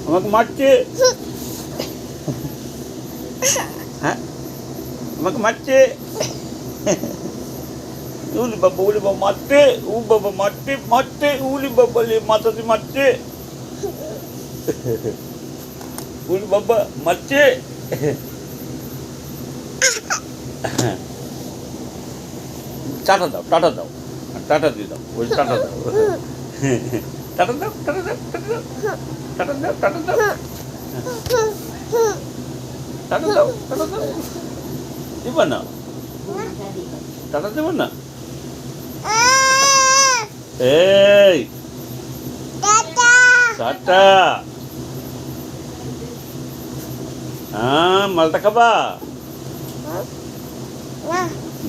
আমাকে মারছে, হ্যাঁ আমাকে মারছে। উলি বাবা মারতে, ও বাবা মারতে মারতে, উলি বাবা লে মাথাতে মারছে, উলি বাবা মারছে। টাটা দাও, টাটা দাও, টাটা দিয়ে দাও, ওই টাটা দাও, টাটা দাও, টাটা দাও, টাটা দাও, টাটা দাও, টাটা দাও, টাটা দাও, টাটা দাও, দিবা না, টাটা দেবো না। এই টাটা, হ্যাঁ মালটা খাবা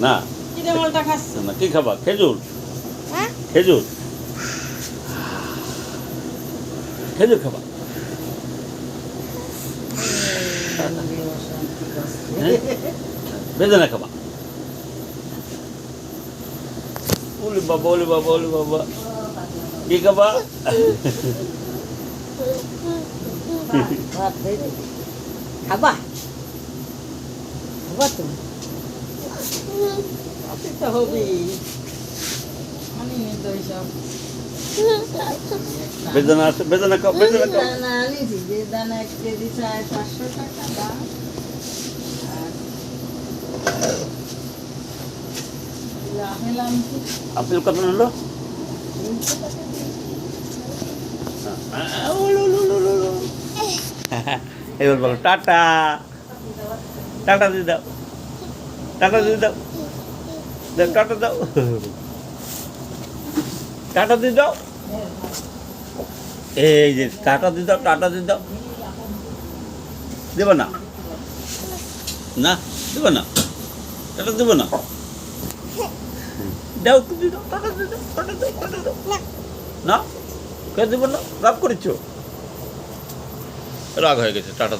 না? না কি খাবা? খেজুর, খেজুর, খেজুর খাবা? বেদানা খাবা? ওলে বাবা, ওলে বাবা, ওলে বাবা, কি খাবা? খাবা খাবা তুমি তো হবেই। আমি তো এইসব বেদানা আছে, বেদানা খাও, বেদানা খাও। দানা আনিছি, যে দানা 1 কেজি 500 টাকা দাম। আর আপেল আনছি আপেল কত নিলো? 300 টাকা দিয়ে। এবার বলো টাটা, টাটা দিয়ে দাও, টাটা দিয়ে দাও, টাটা দাও, টাটা দিয়ে দাও। এই যে টাটা দিয়ে দাও, টাটা দিয়ে দাও। দেবো না, না দেবো না, টাটা দেবো না। দাও দিয়ে দাও, টাটা দিয়ে দাও, টাটা দাও, টাটা দাও। না কে দেবো না? রাগ করেছো? রাগ হয়ে গেছে, টাটা